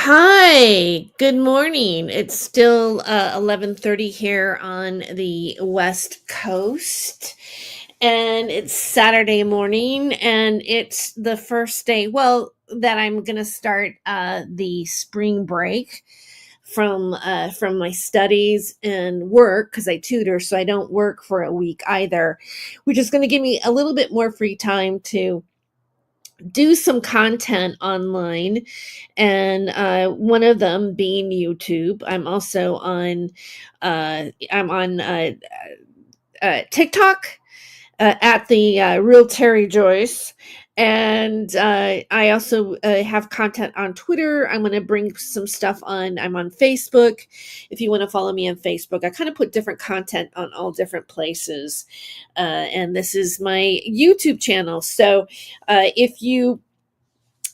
Hi, good morning. It's still 11:30 here on the West Coast, and it's Saturday morning, and it's the first day, well, that I'm going to start the spring break from my studies and work because I tutor, so I don't work for a week either, which is going to give me a little bit more free time to do some content online, and one of them being YouTube. I'm on TikTok at the real Tere Joyce. And I also have content on Twitter. I'm going to bring some stuff on. I'm on Facebook. If you want to follow me on Facebook, I kind of put different content on all different places. And this is my YouTube channel. So if you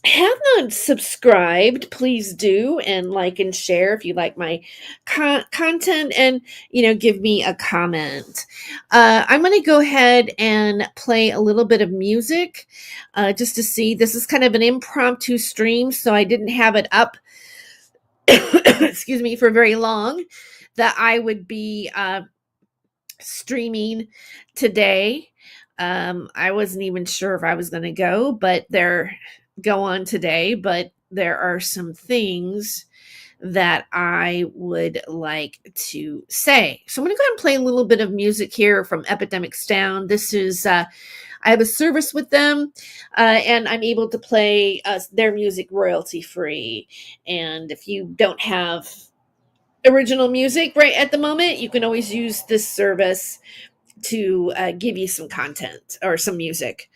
have not subscribed, please do, and like and share if you like my content, and give me a comment. I'm going to go ahead and play a little bit of music just to see. This is kind of an impromptu stream, so I didn't have it up excuse me, for very long, that I would be streaming today. I wasn't even sure if I was going to go on today, but there are some things that I would like to say. So I'm going to go ahead and play a little bit of music here from Epidemic Sound. This is, I have a service with them, and I'm able to play their music royalty free. And if you don't have original music right at the moment, you can always use this service to give you some content or some music.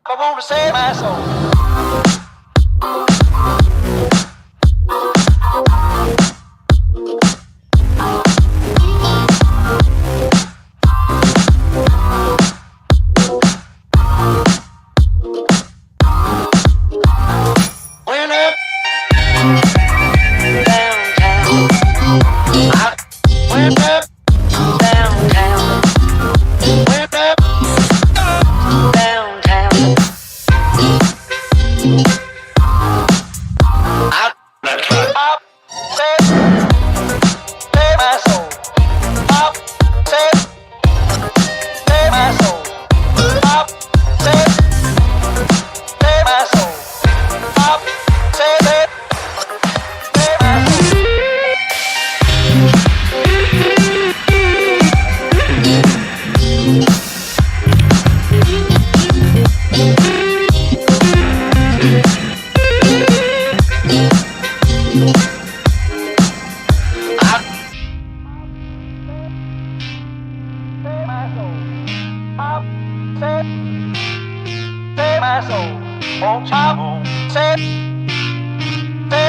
I want to save my soul.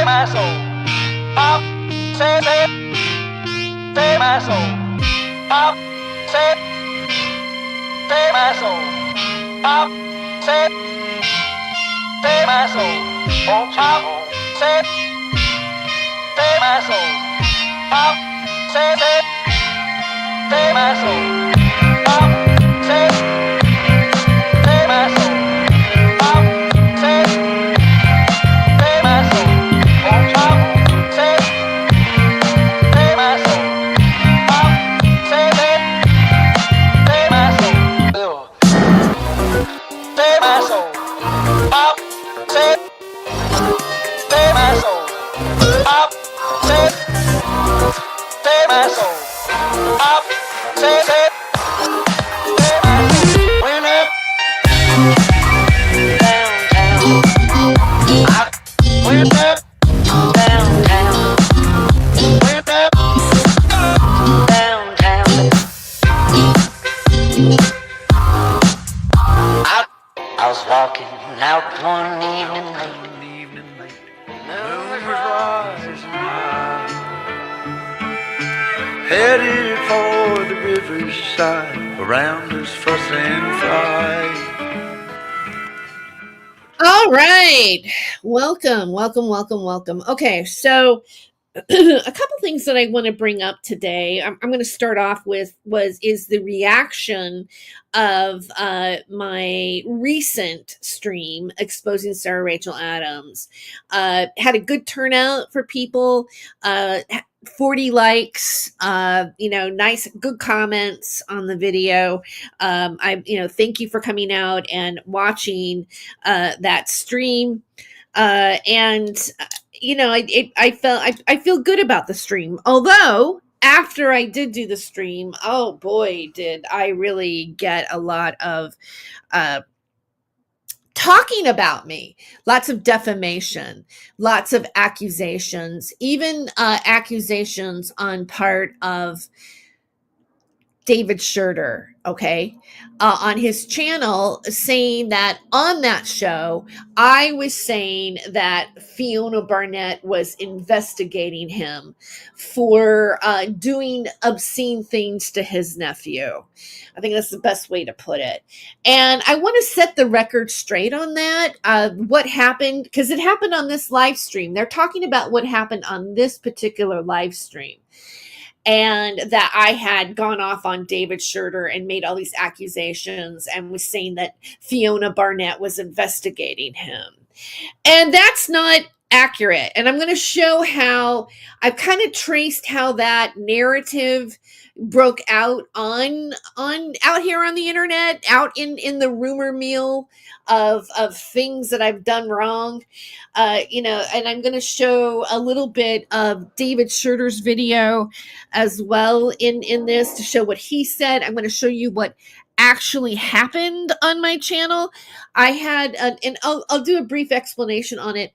save my soul. Pop, save my soul. Pop, save my soul. Pop, save my soul. Oh, pop, save my soul. Pop, save my soul. Pop, save my soul. Pop, save my soul. Oh, pop, save my soul. Pop, save my soul. Save my soul. Pop, save my soul. Pop, save my soul. Pop, save my soul. Went up downtown. I went up downtown. Went up downtown. I was walking out one evening late. Moon was rising high. Headed for the riverside. Around us fuss and fight. All right. Welcome. Okay, so a couple things that I want to bring up today. I'm going to start off with is the reaction of my recent stream exposing Sarah Rachel Adams. Had a good turnout for people. 40 likes, nice, good comments on the video. Thank you for coming out and watching that stream. I feel good about the stream. Although after I did do the stream, oh boy, did I really get a lot of talking about me, lots of defamation, lots of accusations, even accusations on part of David Shurter, okay, on his channel, saying that on that show, I was saying that Fiona Barnett was investigating him for doing obscene things to his nephew. I think that's the best way to put it. And I want to set the record straight on that. What happened, because it happened on this live stream. They're talking about what happened on this particular live stream. And that I had gone off on David Shurter and made all these accusations and was saying that Fiona Barnett was investigating him. And that's not accurate. And I'm going to show how I've kind of traced how that narrative broke out on out here on the internet, out in the rumor mill of things that I've done wrong. And I'm going to show a little bit of David Shurter's video as well in this to show what he said. I'm going to show you what actually happened on my channel. I had and I'll do a brief explanation on it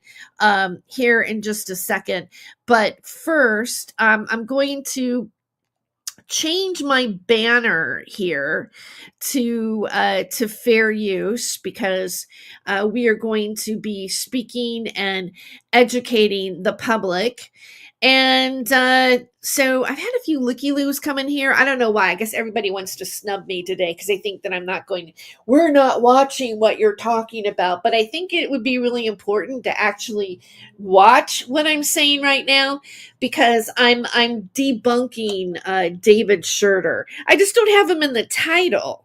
here in just a second. But first, I'm going to change my banner here to fair use, because we are going to be speaking and educating the public. And so I've had a few looky-loos come in here. I don't know why. I guess everybody wants to snub me today because they think that we're not watching what you're talking about. But I think it would be really important to actually watch what I'm saying right now, because I'm debunking David Shurter. I just don't have him in the title.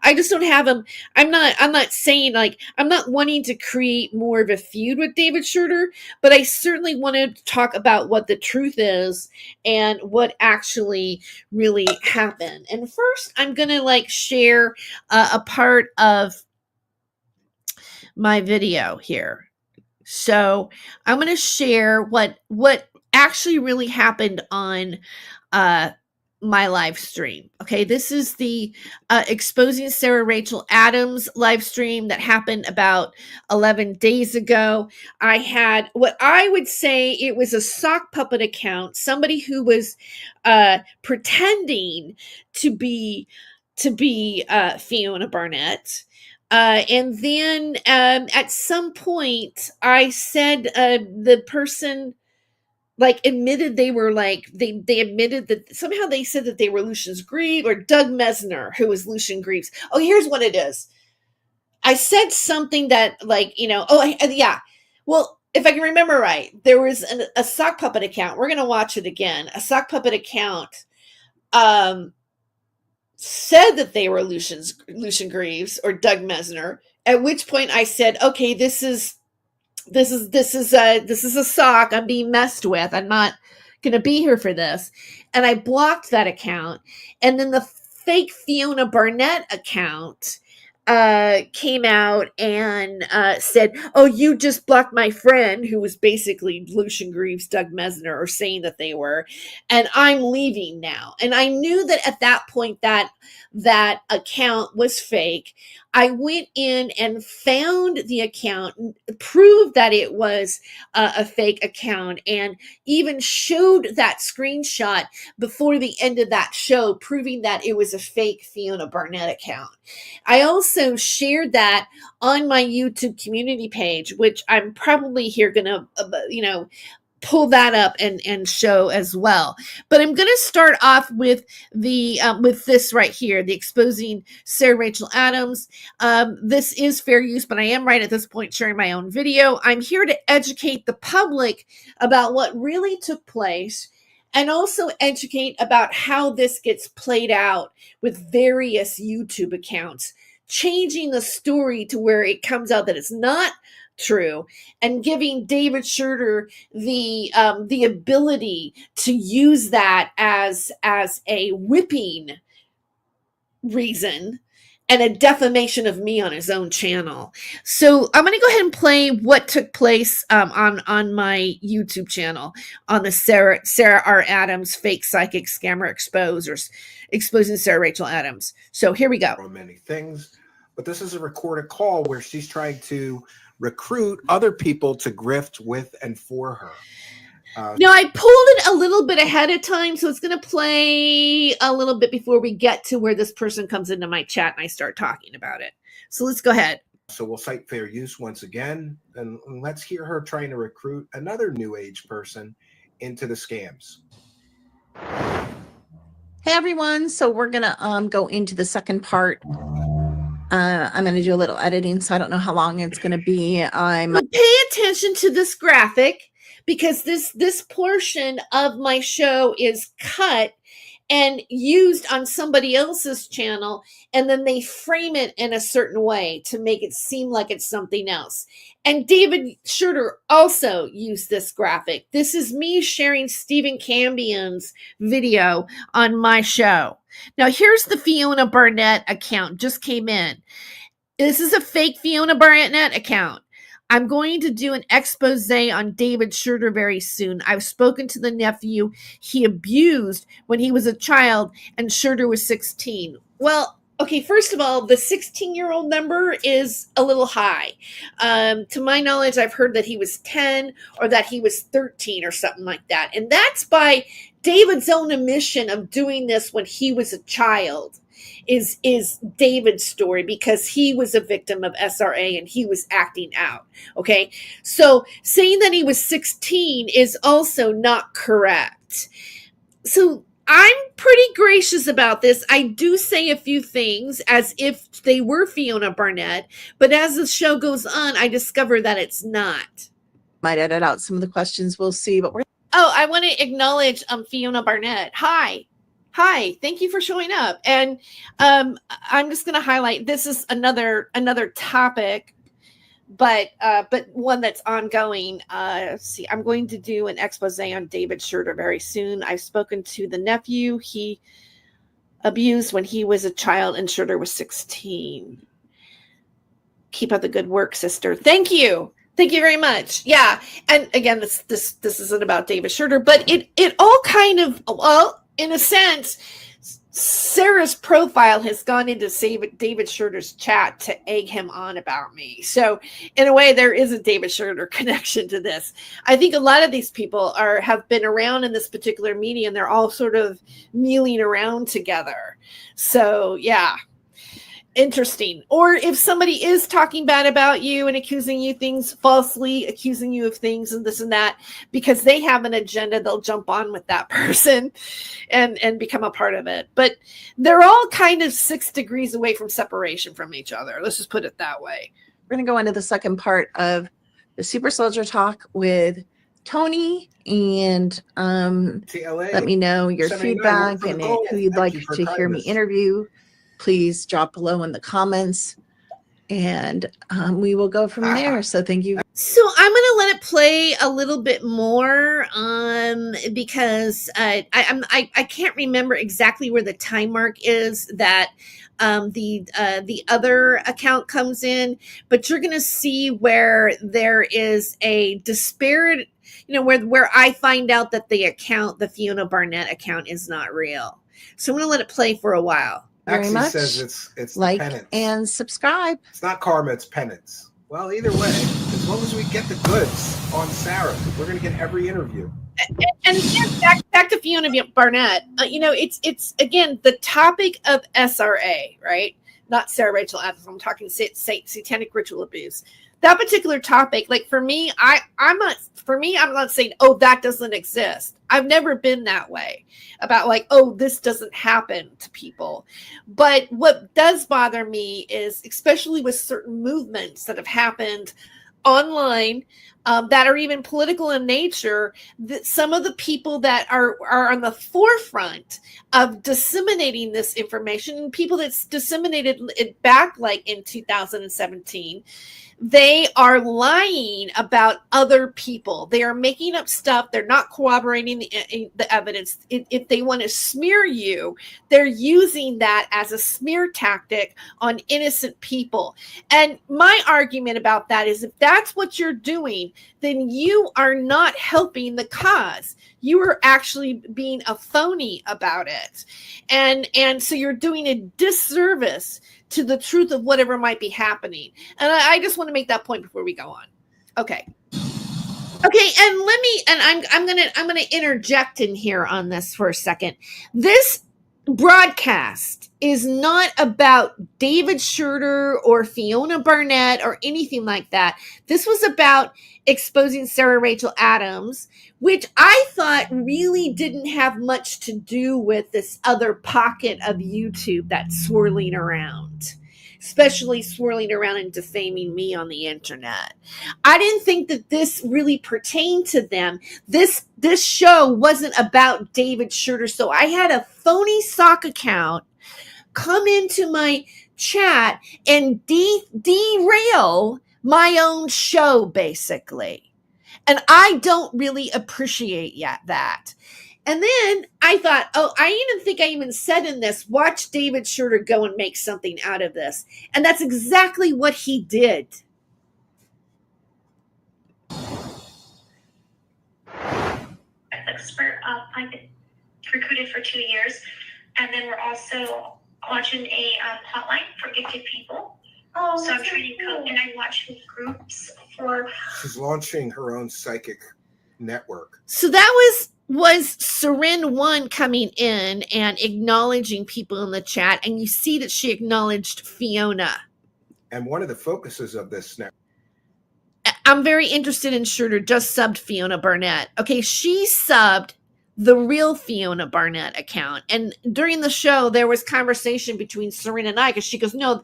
I just don't have him. I'm not saying, like, I'm not wanting to create more of a feud with David Shurter, but I certainly wanted to talk about what the truth is and what actually really happened. And first, I'm going to share a part of my video here. So I'm going to share what actually really happened on my live stream. Okay, this is the exposing Sarah Rachel Adams live stream that happened about 11 days ago. I had what I would say it was a sock puppet account, somebody who was pretending to be Fiona Barnett. And then at some point, I said the person like admitted they were like they admitted that somehow they said that they were Lucian's Greaves or Doug Mesner, who was Lucian Greaves. Oh, here's what it is. I said something that like, yeah. Well, if I can remember right, there was a sock puppet account. We're gonna watch it again. A sock puppet account said that they were Lucian Greaves or Doug Mesner. At which point I said, okay, this is a sock. I'm being messed with. I'm not gonna be here for this. And I blocked that account. And then the fake Fiona Barnett account came out and said, oh, you just blocked my friend, who was basically Lucian Greaves, Doug Mesner, or saying that they were, and I'm leaving now. And I knew that at that point that account was fake. I went in and found the account, proved that it was a fake account, and even showed that screenshot before the end of that show, proving that it was a fake Fiona Barnett account. I also shared that on my YouTube community page, which I'm probably here going to, pull that up and show as well. But I'm going to start off with with this right here, the exposing Sarah Rachel Adams. This is fair use, but I am right at this point sharing my own video. I'm here to educate the public about what really took place, and also educate about how this gets played out with various YouTube accounts, changing the story to where it comes out that it's not true, and giving David Shurter the ability to use that as a whipping reason and a defamation of me on his own channel. So I'm going to go ahead and play what took place on my YouTube channel on the Sarah R. Adams fake psychic scammer exposing Sarah Rachel Adams. So here we go. Many things, but this is a recorded call where she's trying to recruit other people to grift with and for her. Now, I pulled it a little bit ahead of time, so it's going to play a little bit before we get to where this person comes into my chat and I start talking about it. So let's go ahead. So we'll cite fair use once again, and let's hear her trying to recruit another new age person into the scams. Hey, everyone. So we're going to go into the second part. I'm going to do a little editing, so I don't know how long it's going to be. Pay attention to this graphic, because this portion of my show is cut and used on somebody else's channel, and then they frame it in a certain way to make it seem like it's something else. And David Shurter also used this graphic. This is me sharing Stephen Cambion's video on my show. Now, here's the Fiona Barnett account, just came in. This is a fake Fiona Barnett account. I'm going to do an expose on David Shurter very soon. I've spoken to the nephew he abused when he was a child, and Shurter was 16. Well, okay, first of all, the 16-year-old number is a little high. To my knowledge, I've heard that he was 10 or that he was 13 or something like that. And that's by David's own admission of doing this when he was a child. Is David's story, because he was a victim of SRA and he was acting out. Okay, so saying that he was 16 is also not correct. So I'm pretty gracious about this. I do say a few things as if they were Fiona Barnett, but as the show goes on, I discover that it's not. Might edit out some of the questions. We'll see, but we're. Oh, I want to acknowledge Fiona Barnett. Hi, thank you for showing up. And I'm just going to highlight, this is another topic, but one that's ongoing. Let's see, I'm going to do an expose on David Shurter very soon. I've spoken to the nephew he abused when he was a child, and Shurter was 16. Keep up the good work, sister. Thank you. Thank you very much. Yeah, and again, this isn't about David Shurter, but it all kind of, well, in a sense, Sarah's profile has gone into David Shurter's chat to egg him on about me. So in a way, there is a David Shurter connection to this. I think a lot of these people have been around in this particular media, and they're all sort of mealing around together. So yeah. interesting. Or if somebody is talking bad about you and accusing you falsely accusing you of things and this and that, because they have an agenda, they'll jump on with that person and become a part of it. But they're all kind of 6 degrees away from separation from each other. Let's just put it that way. We're going to go into the second part of the Super Soldier Talk with Tony, and let me know your feedback and who you'd like to hear me interview. Please drop below in the comments, and we will go from there. So thank you. So I'm going to let it play a little bit more because I can't remember exactly where the time mark is that the other account comes in, but you're going to see where there is a disparate, where I find out that the Fiona Barnett account is not real. So I'm going to let it play for a while. Very much. Says it's like penance. And subscribe. It's not karma, it's penance. Well, either way, as long as we get the goods on Sarah, we're going to get every interview. And back to Fiona Barnett. It's again the topic of SRA, right? Not Sarah Rachel Adams. I'm talking satanic ritual abuse. That particular topic, like for me, I'm not saying, oh, that doesn't exist. I've never been that way about like, oh, this doesn't happen to people. But what does bother me is, especially with certain movements that have happened online, that are even political in nature, that some of the people that are on the forefront of disseminating this information, people that's disseminated it back like in 2017, they are lying about other people. They are making up stuff. They're not corroborating the evidence. If they want to smear you, they're using that as a smear tactic on innocent people. And my argument about that is, if that's what you're doing, then you are not helping the cause. You are actually being a phony about it. And so you're doing a disservice to the truth of whatever might be happening. And I just want to make that point before we go on. Okay, and I'm gonna interject in here on this for a second. This broadcast is not about David Shurter or Fiona Barnett or anything like that. This was about exposing Sarah Rachel Adams, which I thought really didn't have much to do with this other pocket of YouTube that's swirling around, especially swirling around and defaming me on the internet. I didn't think that this really pertained to them. This show wasn't about David Shurter. So I had a phony sock account come into my chat and derail my own show, basically. And I don't really appreciate that. And then I thought, I even said in this, watch David Shurter go and make something out of this. And that's exactly what he did. Expert, I've been recruited for 2 years. And then we're also launching a hotline for gifted people. Oh, so I'm training coach, and I'm watching groups for. She's launching her own psychic network. So that was Seren One coming in and acknowledging people in the chat, and you see that she acknowledged Fiona. And one of the focuses of this network. I'm very interested in Shurter just subbed Fiona Barnett. Okay, she subbed the real Fiona Barnett account. And during the show, there was conversation between Serena and I, because she goes, no,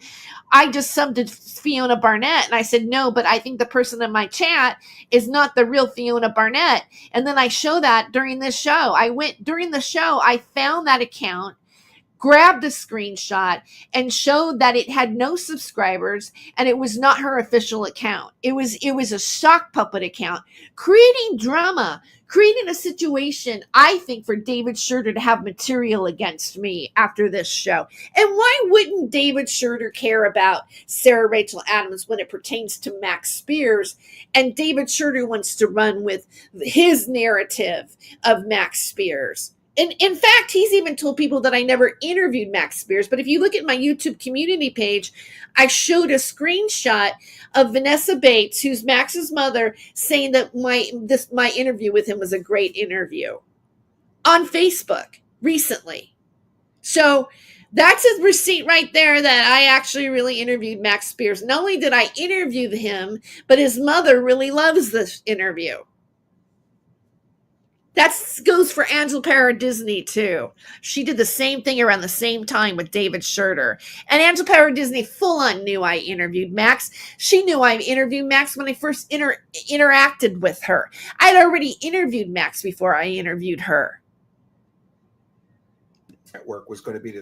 I just subbed Fiona Barnett. And I said, no, but I think the person in my chat is not the real Fiona Barnett. And then I show that during this show. During the show, I found that account, grabbed a screenshot, and showed that it had no subscribers and it was not her official account. It was a sock puppet account, creating drama, creating a situation, I think, for David Shurter to have material against me after this show. And why wouldn't David Shurter care about Sarah Rachel Adams when it pertains to Max Spiers? And David Shurter wants to run with his narrative of Max Spiers. And in fact, he's even told people that I never interviewed Max Spiers. But if you look at my YouTube community page, I showed a screenshot of Vanessa Bates, who's Max's mother, saying that my interview with him was a great interview on Facebook recently. So That's a receipt right there that I actually really interviewed Max Spiers. Not only did I interview him, but his mother really loves this interview. That goes for Angela Parra Disney too. She did the same thing around the same time with David Shurter. And Angela Parra Disney full on knew I interviewed Max. She knew I interviewed Max when I first interacted with her. I'd already interviewed Max before I interviewed her. Network was going to be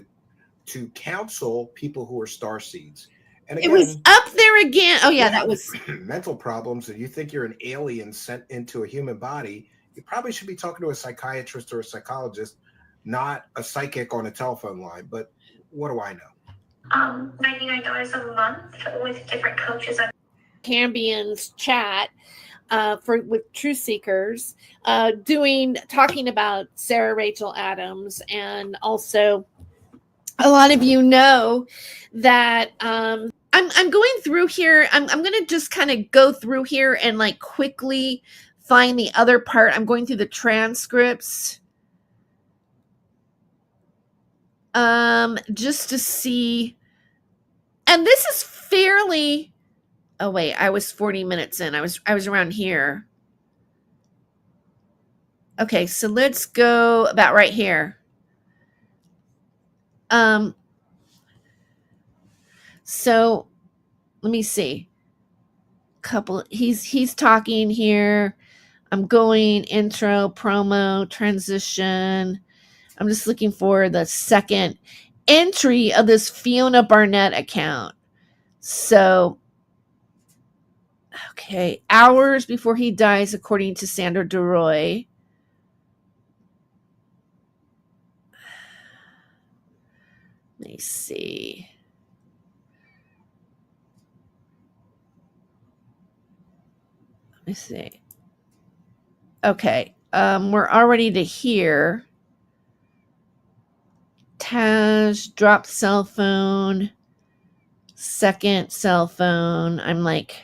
to counsel people who are starseeds. And again, it was up there again. Oh yeah, that was mental problems. And you think you're an alien sent into a human body, you probably should be talking to a psychiatrist or a psychologist, not a psychic on a telephone line. But what do I know? $99 a month with different coaches. Cambian's chat with Truth Seekers, talking about Sarah Rachel Adams, and also a lot of you know that I'm going through here. I'm going to just kind of go through here and like quickly find the other part. I'm going through the transcripts just to see. And this is fairly, oh wait, I was 40 minutes in. I was around here. Okay, so let's go about right here. So let me see. He's talking here. I'm going intro, promo, transition. I'm just looking for the second entry of this Fiona Barnett account. So, okay, hours before he dies, according to Sandra DeRoy. Let me see. Let me see. Okay, we're already to here. Taj dropped cell phone. Second cell phone. I'm like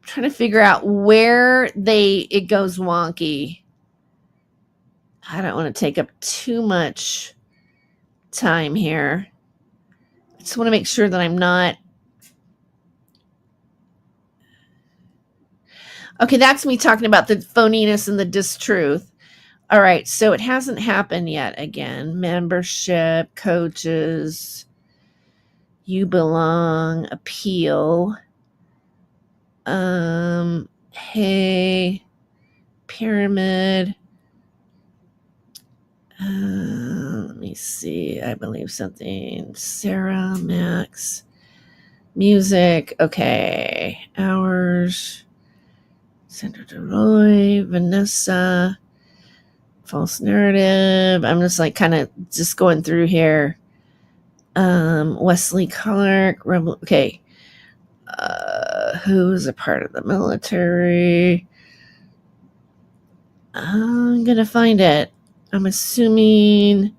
trying to figure out where it goes wonky. I don't want to take up too much time here. I just want to make sure that I'm not. Okay, that's me talking about the phoniness and the distruth. All right, so it hasn't happened yet again. Membership, coaches, you belong, appeal. Hey, pyramid. Let me see. I believe something. Sarah, Max, music. Okay, hours. Sandra DeRoy, Vanessa, false narrative. I'm just like kind of just going through here. Wesley Clark, Rebel. Okay. Who's a part of the military? I'm gonna find it. I'm assuming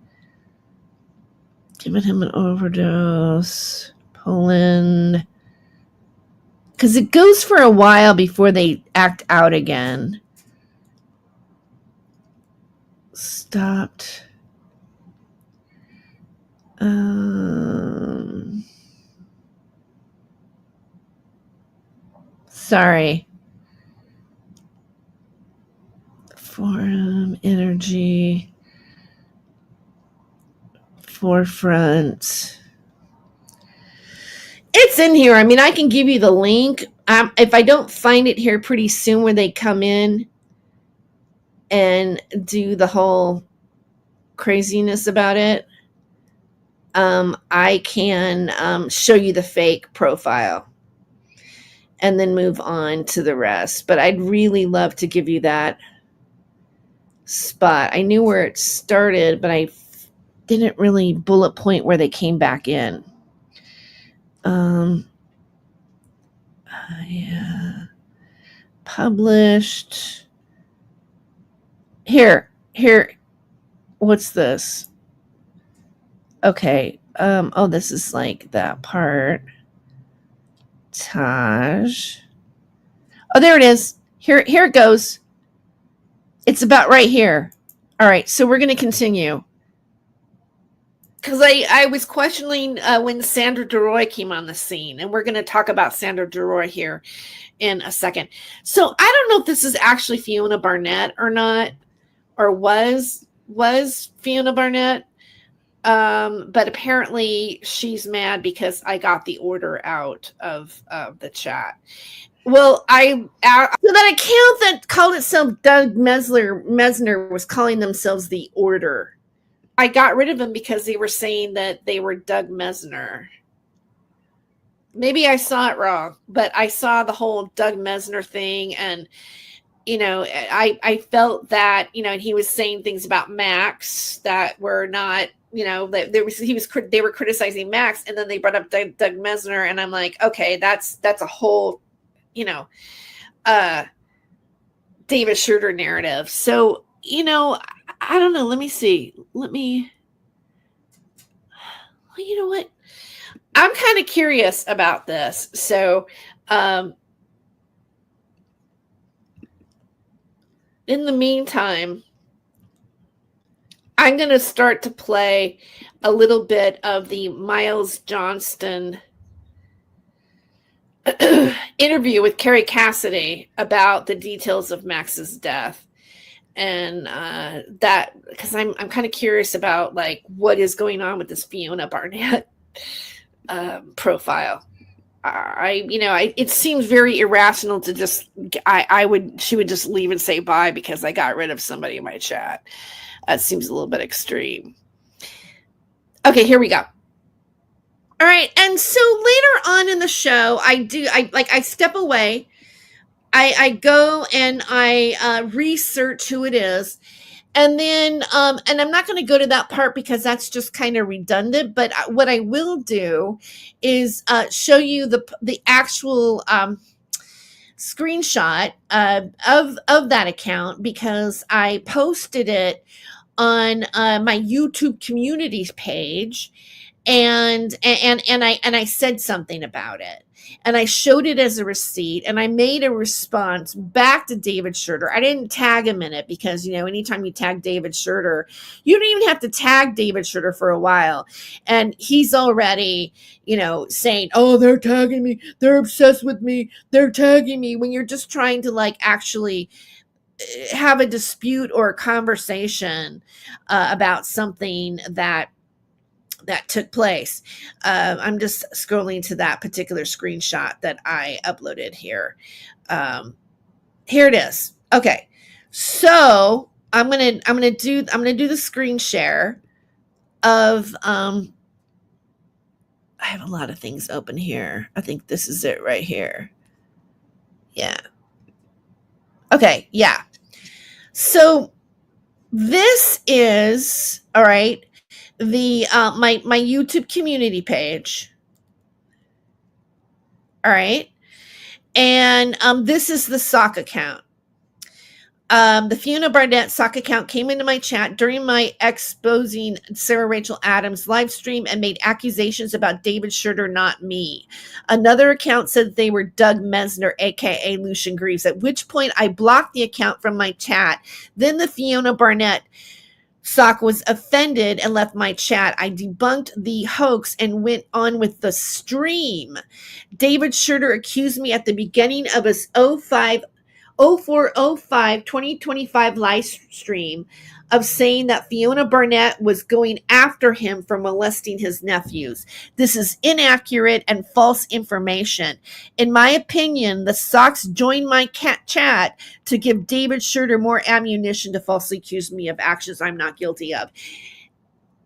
giving him an overdose. Poland. Because it goes for a while before they act out again. Stopped. Sorry. Forum, energy, forefront. It's in here. I mean, I can give you the link. If I don't find it here pretty soon where they come in and do the whole craziness about it, I can show you the fake profile and then move on to the rest. But I'd really love to give you that spot. I knew where it started, but I didn't really bullet point where they came back in. Yeah. Published. Here. What's this? Okay. Oh, this is like that part. Taj. Oh, there it is. Here it goes. It's about right here. All right, so we're going to continue. because I was questioning when Sandra DeRoy came on the scene, and we're going to talk about Sandra DeRoy here in a second. So I don't know if this is actually Fiona Barnett or not, or was Fiona Barnett. But apparently she's mad because I got the order out of the chat. Well, so that account that called itself Doug Mesner was calling themselves the Order. I got rid of them because they were saying that they were Doug Mesner. Maybe I saw it wrong, but I saw the whole Doug Mesner thing, and I felt that and he was saying things about Max that were not, that they were criticizing Max, and then they brought up Doug Mesner, and I'm like, okay, that's a whole David Shurter narrative. So I don't know. Let me see. You know what? I'm kind of curious about this. So, in the meantime, I'm going to start to play a little bit of the Miles Johnston interview with Carrie Cassidy about the details of Max's death. And that, because I'm kind of curious about like what is going on with this Fiona Barnett profile. It seems very irrational to just she would just leave and say bye because I got rid of somebody in my chat. That seems a little bit extreme. Okay, here we go. All right, and so later on in the show, I step away. I go and I research who it is. And then, and I'm not going to go to that part because that's just kind of redundant. But what I will do is show you the actual screenshot of that account, because I posted it on my YouTube community page, and I said something about it. And I showed it as a receipt, and I made a response back to David Shurter. I didn't tag him in it because, anytime you tag David Shurter, you don't even have to tag David Shurter for a while. And he's already, saying, oh, they're tagging me. They're obsessed with me. They're tagging me, when you're just trying to actually have a dispute or a conversation about something that took place. I'm just scrolling to that particular screenshot that I uploaded here. Here it is. Okay, so I'm gonna do the screen share of. I have a lot of things open here. I think this is it right here. Yeah. Okay. Yeah. So this is all right. The my YouTube community page. All right. And this is the sock account. The Fiona Barnett sock account came into my chat during my exposing Sarah Rachel Adams live stream and made accusations about David Shurter, not me. Another account said they were Doug Mesner, aka Lucian Greaves, at which point I blocked the account from my chat. Then the Fiona Barnett sock was offended and left my chat. I debunked the hoax and went on with the stream. David Shurter accused me at the beginning of his 2025 live stream of saying that Fiona Barnett was going after him for molesting his nephews. This is inaccurate and false information. In my opinion, the socks joined my chat to give David Shurter more ammunition to falsely accuse me of actions I'm not guilty of.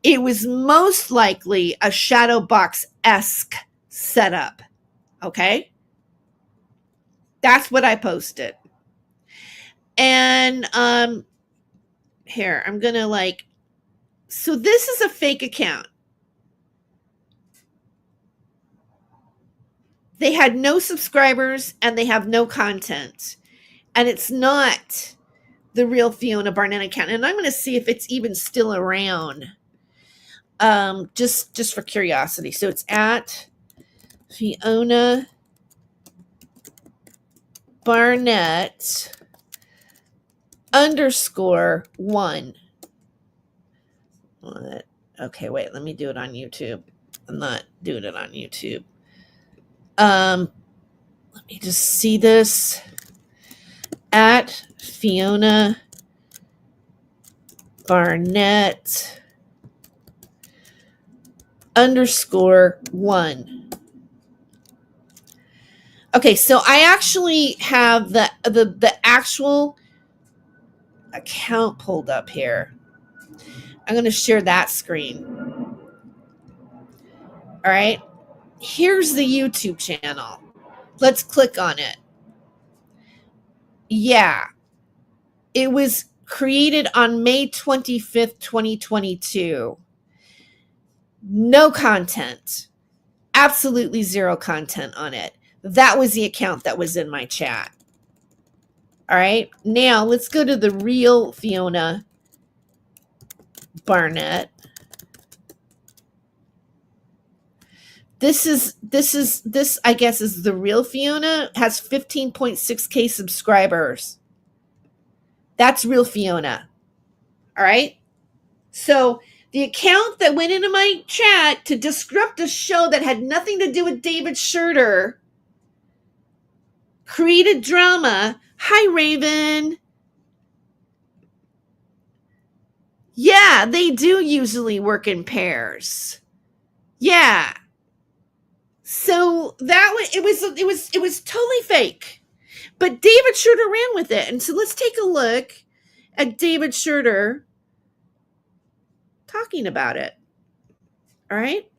It was most likely a shadow box-esque setup. Okay? That's what I posted. And here, I'm gonna so this is a fake account. They had no subscribers and they have no content. And it's not the real Fiona Barnett account. And I'm going to see if it's even still around. Just for curiosity. So it's at Fiona Barnett _1. Okay, wait, let me do it on YouTube. I'm not doing it on YouTube. Let me just see this. At Fiona Barnett _1. Okay, so I actually have the actual account pulled up here. I'm going to share that screen. All right. Here's the YouTube channel. Let's click on it. Yeah. It was created on May 25th, 2022. No content. Absolutely zero content on it. That was the account that was in my chat. All right. Now let's go to the real Fiona Barnett. This I guess is the real Fiona. Has 15.6K subscribers. That's real Fiona. All right. So the account that went into my chat to disrupt a show that had nothing to do with David Shurter created drama. Hi, Raven. Yeah, they do usually work in pairs. Yeah. So that it was totally fake. But David Shurter ran with it. And so let's take a look at David Shurter talking about it. All right.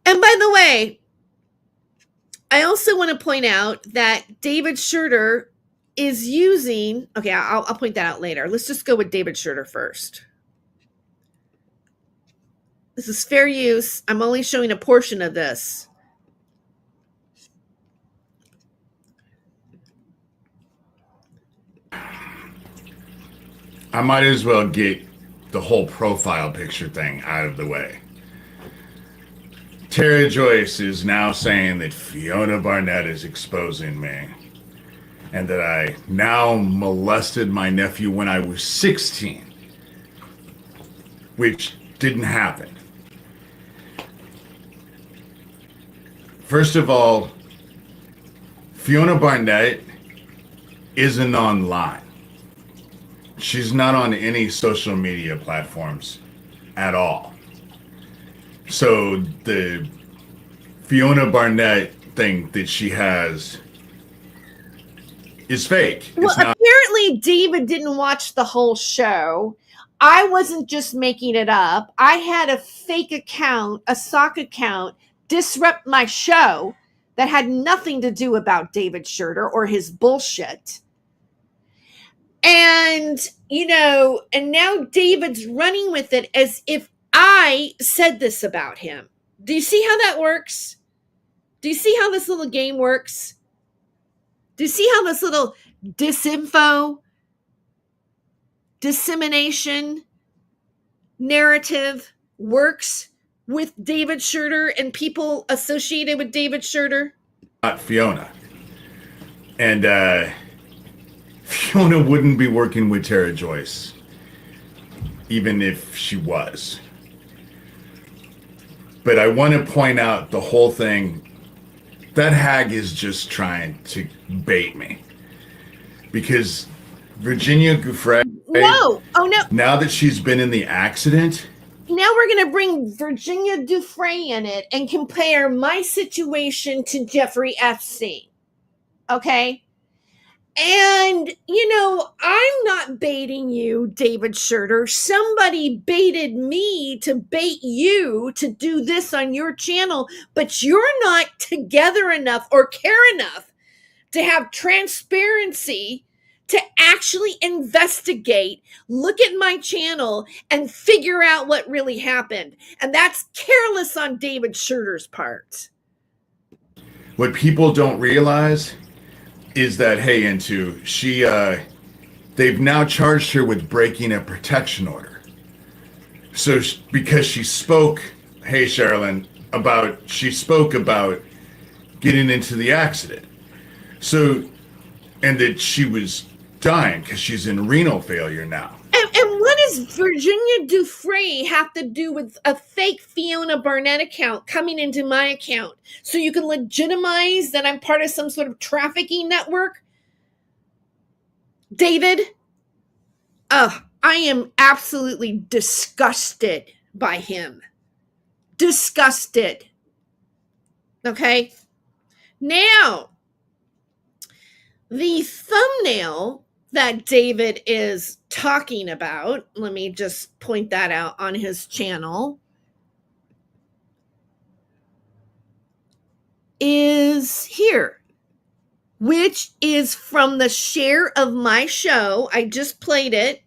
And by the way, I also want to point out that David Shurter is using, okay, I'll point that out later. Let's just go with David Shurter first. This is fair use. I'm only showing a portion of this. I might as well get the whole profile picture thing out of the way. Tere Joyce is now saying that Fiona Barnett is exposing me and that I now molested my nephew when I was 16, which didn't happen. First of all, Fiona Barnett isn't online. She's not on any social media platforms at all. So the Fiona Barnett thing that she has is fake. Well, apparently David didn't watch the whole show. I wasn't just making it up. I had a fake account, a sock account, disrupt my show that had nothing to do about David Shurter or his bullshit. And, and now David's running with it as if I said this about him. Do you see how that works? Do you see how this little game works? Do you see how this little disinfo, dissemination narrative works with David Shurter and people associated with David Shurter? Not Fiona. And Fiona wouldn't be working with Tere Joyce, even if she was. But I want to point out the whole thing. That hag is just trying to bait me. Because Virginia Giuffre... No! Oh, no! Now that she's been in the accident... Now we're going to bring Virginia Giuffre in it and compare my situation to Jeffrey Epstein. Okay? And, I'm not baiting you, David Shurter. Somebody baited me to bait you to do this on your channel, but you're not together enough or care enough to have transparency to actually investigate, look at my channel, and figure out what really happened. And that's careless on David Shurter's part. What people don't realize is that, hey, they've now charged her with breaking a protection order. So because she spoke, hey, Sherilyn, she spoke about getting into the accident. So and that she was dying because she's in renal failure now. And what does Virginia Dufresne have to do with a fake Fiona Barnett account coming into my account so you can legitimize that I'm part of some sort of trafficking network? David, I am absolutely disgusted by him. Disgusted. Okay? Now, the thumbnail that David is talking about, let me just point that out on his channel, is here, which is from the share of my show. I just played it,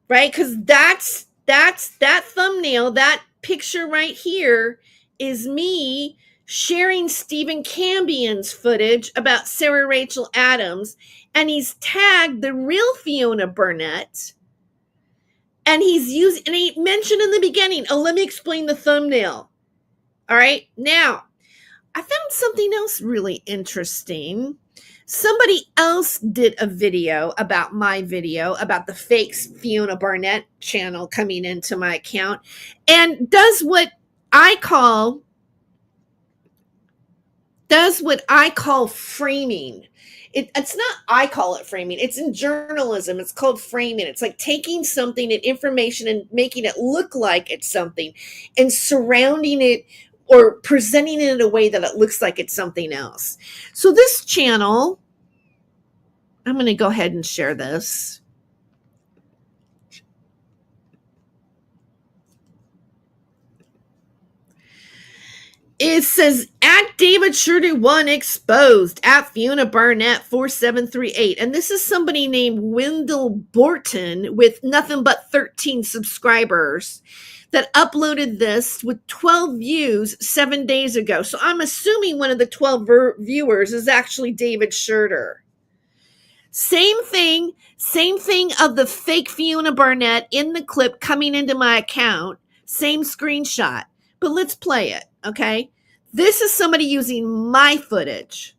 right? Because that's that thumbnail, that picture right here is me sharing Stephen Cambion's footage about Sarah Rachel Adams, and he's tagged the real Fiona Barnett, and he mentioned in the beginning, let me explain the thumbnail. All right, now, I found something else really interesting. Somebody else did a video about my video, about the fake Fiona Barnett channel coming into my account, and does what I call framing. It's not, I call it framing. It's in journalism. It's called framing. It's like taking something and information and making it look like it's something and surrounding it or presenting it in a way that it looks like it's something else. So this channel, I'm going to go ahead and share this. It says, at David Shurter 1 exposed, at Fiona Barnett 4738. And this is somebody named Wendell Borton with nothing but 13 subscribers that uploaded this with 12 views 7 days ago. So I'm assuming one of the 12 viewers is actually David Shurter. Same thing of the fake Fiona Barnett in the clip coming into my account. Same screenshot. But let's play it, okay? This is somebody using my footage.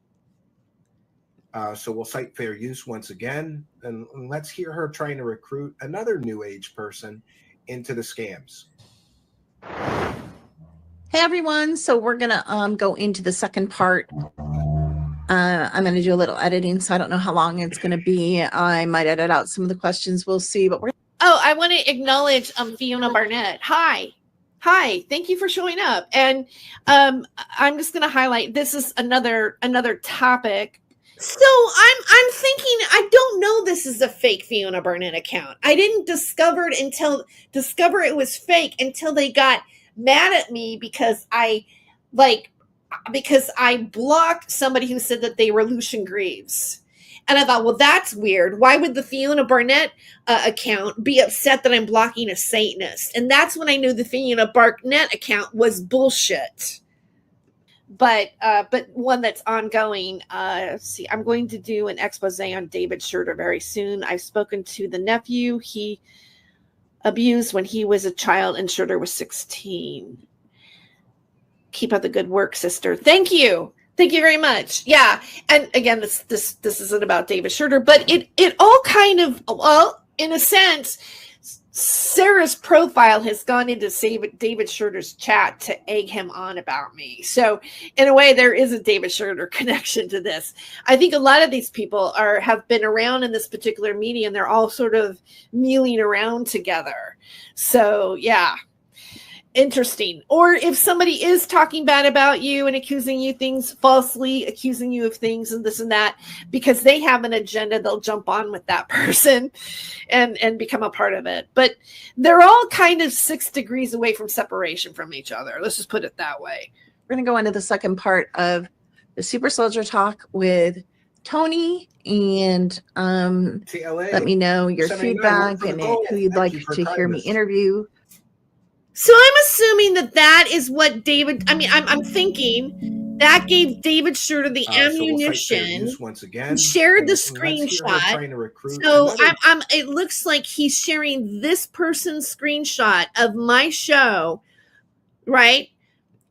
So we'll cite fair use once again, and let's hear her trying to recruit another new age person into the scams. Hey everyone, so we're gonna go into the second part. I'm gonna do a little editing, so I don't know how long it's gonna be. I might edit out some of the questions, we'll see. But I want to acknowledge Fiona Barnett. Hi, thank you for showing up. And I'm just going to highlight, this is another topic. So I'm thinking, I don't know this is a fake Fiona Barnett account. I didn't discover it was fake until they got mad at me because I blocked somebody who said that they were Lucian Greaves. And I thought, well, that's weird. Why would the Fiona Barnett account be upset that I'm blocking a Satanist? And that's when I knew the Fiona Barnett account was bullshit. But one that's ongoing. See, I'm going to do an expose on David Shurter very soon. I've spoken to the nephew he abused when he was a child and Shurter was 16. Keep up the good work, sister. Thank you. Thank you very much. Yeah. And again, this isn't about David Shurter, but it all kind of, well, in a sense, Sarah's profile has gone into David Shurter's chat to egg him on about me. So in a way, there is a David Shurter connection to this. I think a lot of these people have been around in this particular media and they're all sort of mealing around together. So yeah. Interesting. Or if somebody is talking bad about you and accusing you falsely accusing you of things and this and that, because they have an agenda, they'll jump on with that person and become a part of it. But they're all kind of 6 degrees away from separation from each other. Let's just put it that way. We're going to go into the second part of the Super Soldier Talk with Tony, and let me know your feedback and who you'd like to hear me interview. So I'm assuming that is what David, I'm thinking that gave David Shurter the ammunition, he shared the screenshot. So it looks like he's sharing this person's screenshot of my show, right?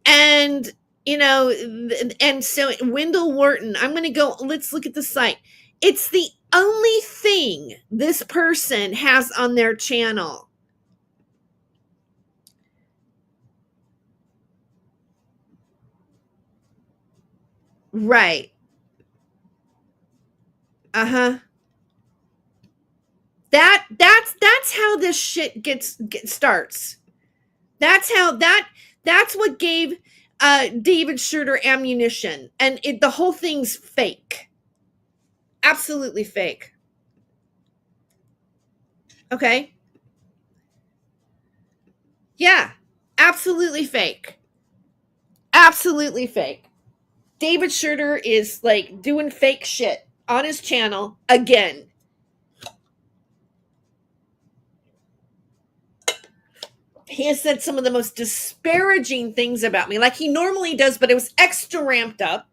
And, and so Wendell Wharton, I'm going to go, let's look at the site. It's the only thing this person has on their channel. Right. Uh-huh. That's how this shit starts. That's what gave David Shurter ammunition, and the whole thing's fake. Absolutely fake. Okay? Yeah, absolutely fake. Absolutely fake. David Shurter is like doing fake shit on his channel again. He has said some of the most disparaging things about me, like he normally does, but it was extra ramped up.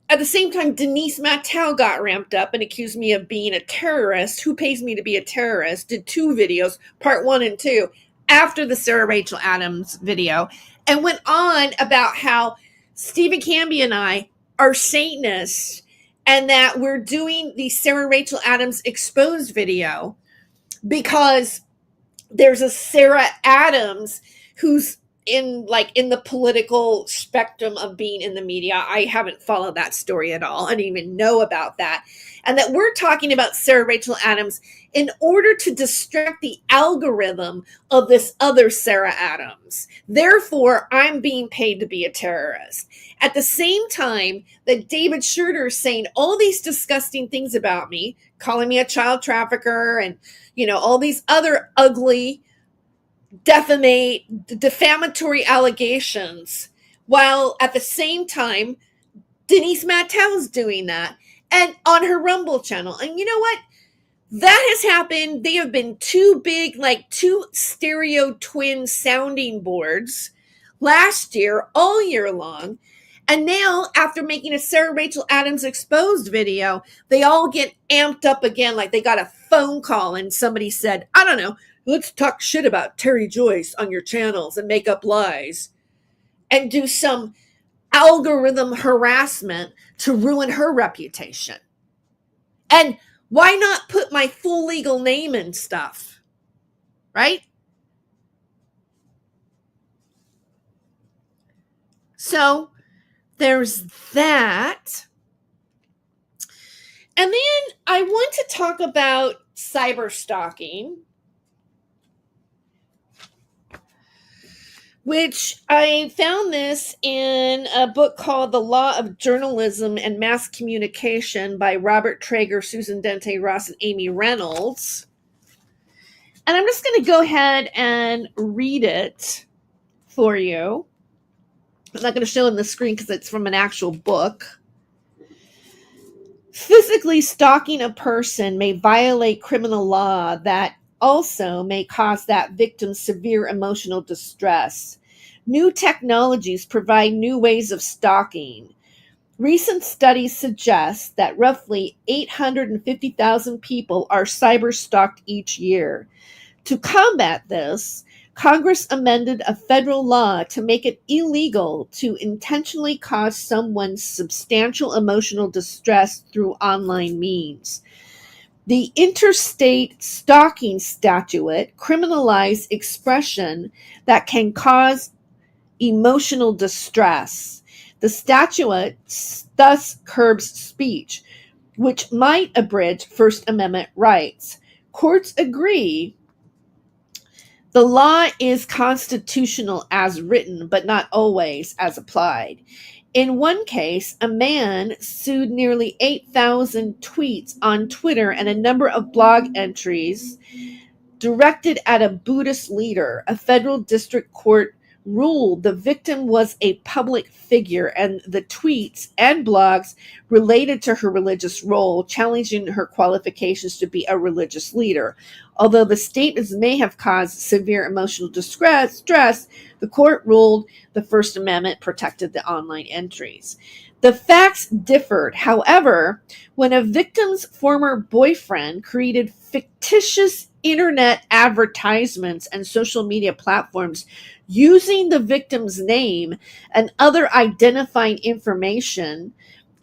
At the same time, Denise Mattel got ramped up and accused me of being a terrorist. Who pays me to be a terrorist? Did 2 videos, part 1 and 2, after the Sarah Rachel Adams video, and went on about how Stephen Canby and I are Satanists and that we're doing the Sarah Rachel Adams exposed video because there's a Sarah Adams who's in the political spectrum of being in the media. I haven't followed that story at all. I didn't even know about that. And that we're talking about Sarah Rachel Adams in order to distract the algorithm of this other Sarah Adams. Therefore, I'm being paid to be a terrorist. At the same time that David Shurter is saying all these disgusting things about me, calling me a child trafficker and, all these other ugly, defamatory allegations, while at the same time Denise Mattel's doing that, and on her Rumble channel. And you know what? That has happened. They have been 2 big, 2 stereo twin sounding boards last year, all year long. And now, after making a Sarah Rachel Adams exposed video, they all get amped up again, like they got a phone call and somebody said, I don't know, let's talk shit about Tere Joyce on your channels and make up lies and do some algorithm harassment to ruin her reputation. And why not put my full legal name and stuff? Right? So there's that. And then I want to talk about cyberstalking, which I found this in a book called The Law of Journalism and Mass Communication by Robert Traeger, Susan Dente Ross, and Amy Reynolds. And I'm just going to go ahead and read it for you. I'm not going to show on the screen because it's from an actual book. Physically stalking a person may violate criminal law that also may cause that victim severe emotional distress. New technologies provide new ways of stalking. Recent studies suggest that roughly 850,000 people are cyberstalked each year. To combat this, Congress amended a federal law to make it illegal to intentionally cause someone substantial emotional distress through online means. The Interstate Stalking Statute criminalized expression that can cause emotional distress. The statute thus curbs speech, which might abridge First Amendment rights. Courts agree the law is constitutional as written, but not always as applied. In one case, a man sued nearly 8,000 tweets on Twitter and a number of blog entries directed at a Buddhist leader. A federal district court ruled the victim was a public figure and the tweets and blogs related to her religious role, challenging her qualifications to be a religious leader. Although the statements may have caused severe emotional distress, the court ruled the First Amendment protected the online entries. The facts differed. However, when a victim's former boyfriend created fictitious internet advertisements and social media platforms using the victim's name and other identifying information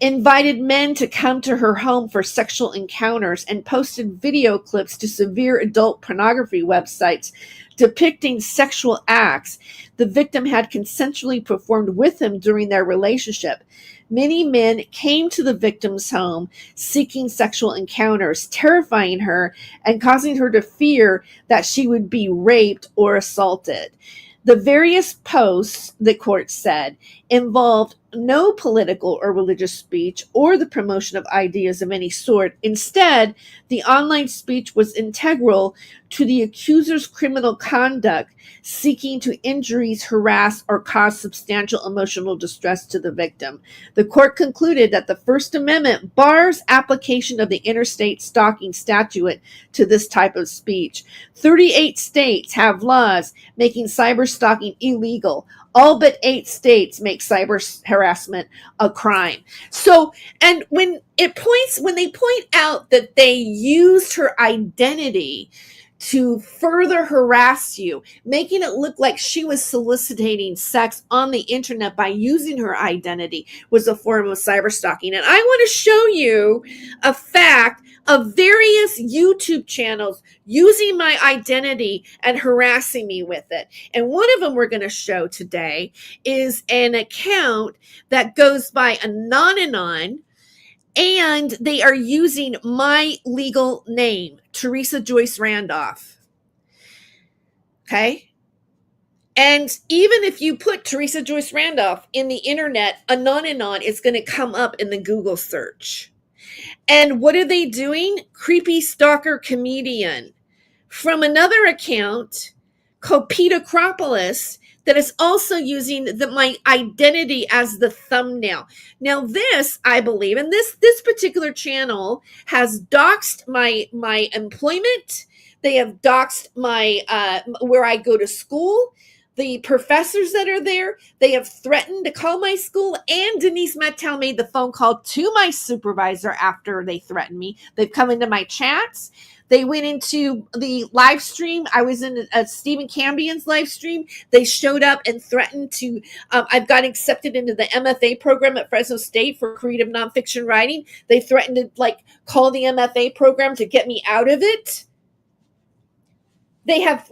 invited men to come to her home for sexual encounters, and posted video clips to severe adult pornography websites depicting sexual acts the victim had consensually performed with him during their relationship. Many men came to the victim's home seeking sexual encounters, terrifying her and causing her to fear that she would be raped or assaulted. The various posts, the court said, involved no political or religious speech or the promotion of ideas of any sort. Instead, the online speech was integral to the accuser's criminal conduct, seeking to injuries, harass, or cause substantial emotional distress to the victim. The court concluded that the First Amendment bars application of the interstate stalking statute to this type of speech. 38 states have laws making cyberstalking illegal. All but 8 states make cyber harassment a crime. So, and when they point out that they used her identity to further harass you, making it look like she was soliciting sex on the internet by using her identity, was a form of cyberstalking. And I want to show you a fact of various YouTube channels using my identity and harassing me with it. And one of them we're going to show today is an account that goes by Anonanon, and they are using my legal name, Teresa Joyce Randolph. Okay? And even if you put Teresa Joyce Randolph in the internet, Anonanon is going to come up in the Google search. And what are they doing? Creepy stalker comedian. From another account called Peter Acropolis that is also using my identity as the thumbnail. Now this, I believe, and this particular channel has doxed my employment. They have doxed my where I go to school. The professors that are there, they have threatened to call my school, and Denise Mattel made the phone call to my supervisor after they threatened me. They've come into my chats. They went into the live stream. I was in Stephen Cambion's live stream. They showed up and threatened to, I've got accepted into the MFA program at Fresno State for creative nonfiction writing. They threatened to call the MFA program to get me out of it. They have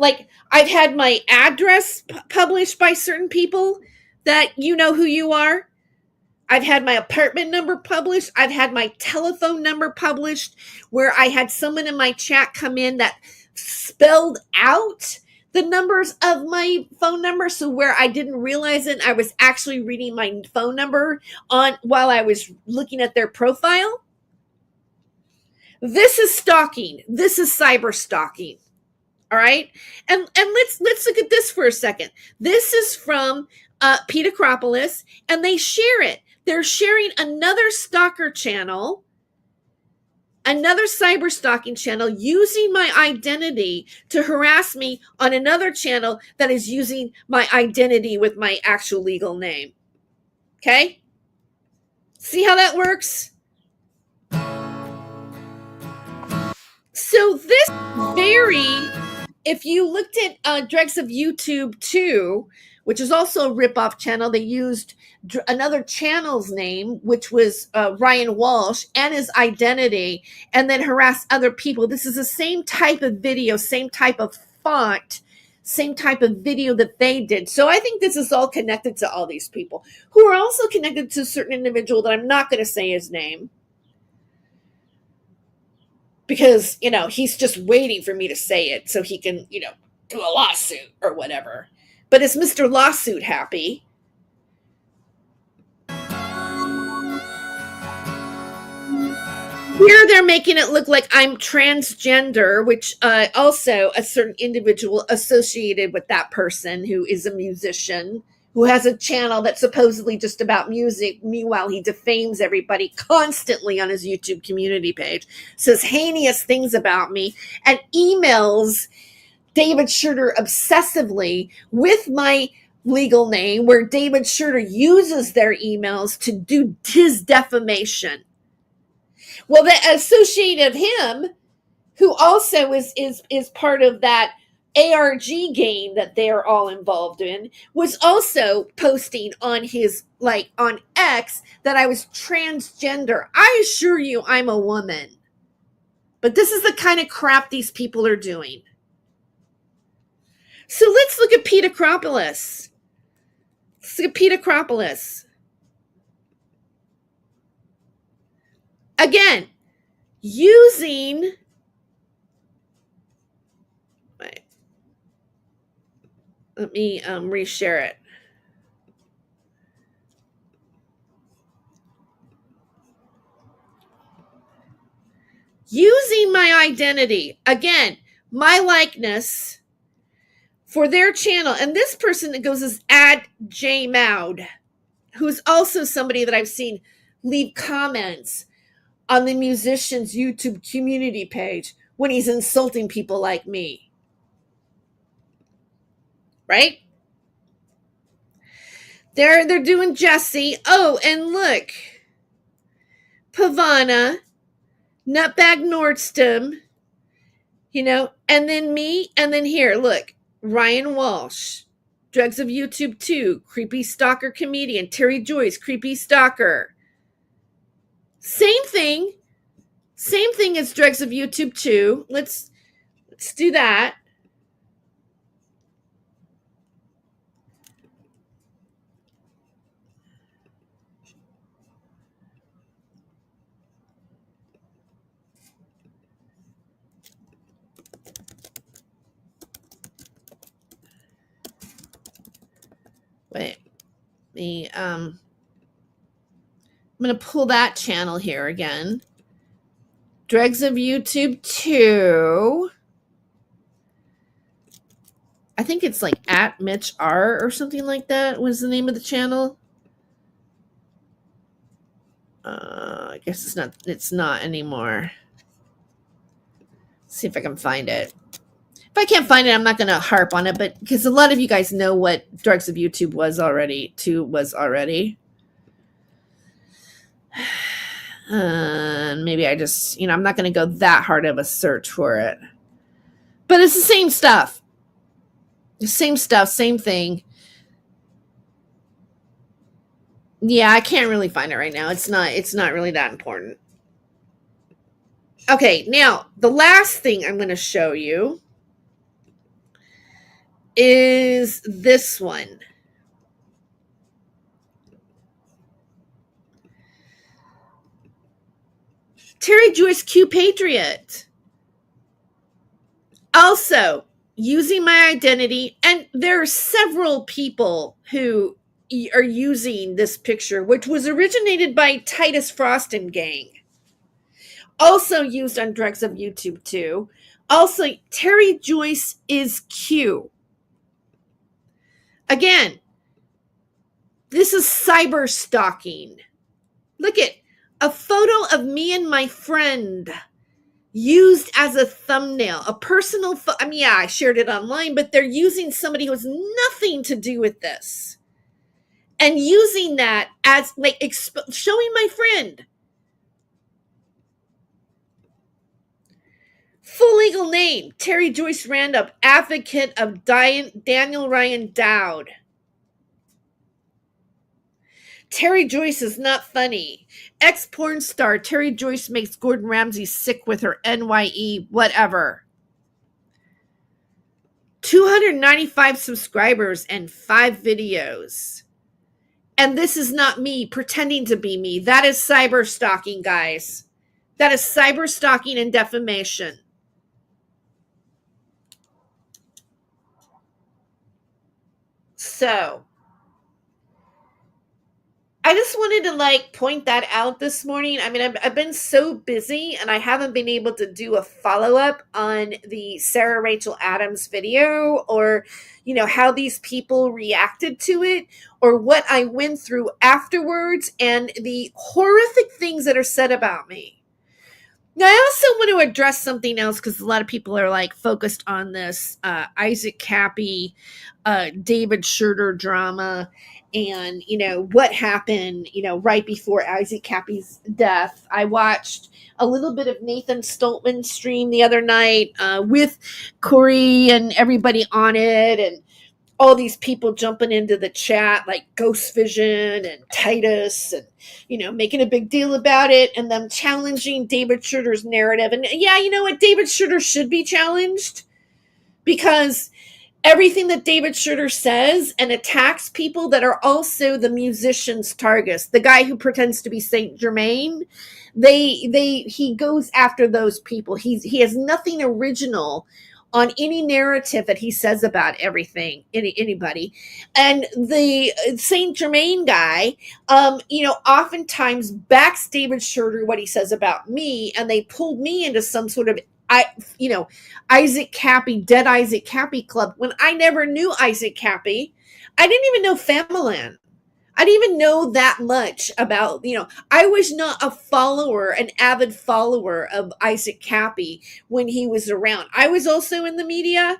I've had my address published by certain people that you know who you are. I've had my apartment number published. I've had my telephone number published, where I had someone in my chat come in that spelled out the numbers of my phone number. So where I didn't realize it, I was actually reading my phone number while I was looking at their profile. This is stalking. This is cyber stalking. All right. And let's look at this for a second. This is from Peter Acropolis, and they share it. They're sharing another stalker channel, another cyber stalking channel, using my identity to harass me on another channel that is using my identity with my actual legal name. Okay? See how that works? So this if you looked at Dregs of YouTube 2, which is also a ripoff channel, they used another channel's name, which was Ryan Walsh, and his identity, and then harassed other people. This is the same type of video, same type of font, same type of video that they did. So I think this is all connected to all these people, who are also connected to a certain individual that I'm not going to say his name, because, he's just waiting for me to say it so he can, do a lawsuit or whatever. But is Mr. Lawsuit happy? Here they're making it look like I'm transgender, which also a certain individual associated with that person who is a musician, who has a channel that's supposedly just about music. Meanwhile, he defames everybody constantly on his YouTube community page, says heinous things about me, and emails David Shurter obsessively with my legal name, where David Shurter uses their emails to do his defamation. Well, the associate of him, who also is part of that ARG game that they're all involved in, was also posting on his, like, on X, that I was transgender. I assure you I'm a woman. But this is the kind of crap these people are doing. So let's look at Pete Acropolis. Let's look at Pete Acropolis. Again, using... Let me reshare it. Using my identity, again, my likeness for their channel. And this person that goes as @JMoud, who's also somebody that I've seen leave comments on the musician's YouTube community page when he's insulting people like me. Right? They're doing Jesse. Oh, and look. Pavana, Nutbag Nordstrom, you know, and then me, and then here, look, Ryan Walsh, Drugs of YouTube 2, Creepy Stalker Comedian, Tere Joyce, Creepy Stalker. Same thing as Drugs of YouTube 2. Let's do that. Wait, I'm going to pull that channel here again. Dregs of YouTube 2. I think it's like @MitchR or something like that was the name of the channel. I guess it's not anymore. Let's see if I can find it. If I can't find it, I'm not going to harp on it, but because a lot of you guys know what Drugs of YouTube was already. Maybe I just, I'm not going to go that hard of a search for it. But it's the same stuff. The same stuff, same thing. Yeah, I can't really find it right now. It's not really that important. Okay, now the last thing I'm going to show you is this one. Tere Joyce Q Patriot. Also, using my identity, and there are several people who are using this picture, which was originated by Titus Frost and gang. Also used on Drugs of YouTube 2. Also, Tere Joyce is Q. Again, this is cyberstalking. Look at a photo of me and my friend used as a thumbnail, a personal yeah, I shared it online, but they're using somebody who has nothing to do with this and using that as like showing my friend. Full legal name, Tere Joyce Randolph, advocate of Daniel Ryan Dowd. Tere Joyce is not funny. Ex-porn star Tere Joyce makes Gordon Ramsay sick with her NYE whatever. 295 subscribers and 5 videos. And this is not me pretending to be me. That is cyberstalking, guys. That is cyberstalking and defamation. So, I just wanted to point that out this morning. I mean, I've been so busy and I haven't been able to do a follow-up on the Sarah Rachel Adams video or, how these people reacted to it or what I went through afterwards and the horrific things that are said about me. Now, I also want to address something else because a lot of people are like focused on this Isaac Cappy, David Shurter drama, and what happened right before Isaac Cappy's death. I watched a little bit of Nathan Stoltman's stream the other night with Corey and everybody on it, and all these people jumping into the chat like Ghost Vision and Titus and making a big deal about it, and them challenging David Shurter's narrative. And yeah, you know what, David Shurter should be challenged, because everything that David Shurter says and attacks people that are also the musician's targets, the guy who pretends to be Saint Germain, he goes after those people. He has nothing original on any narrative that he says about anybody. And the Saint Germain guy, oftentimes backs David Shurter, what he says about me, and they pulled me into some sort of Isaac Cappy, Dead Isaac Cappy Club, when I never knew Isaac Cappy. I didn't even know Famalan. I didn't even know that much about, I was not a follower, an avid follower of Isaac Cappy when he was around. I was also in the media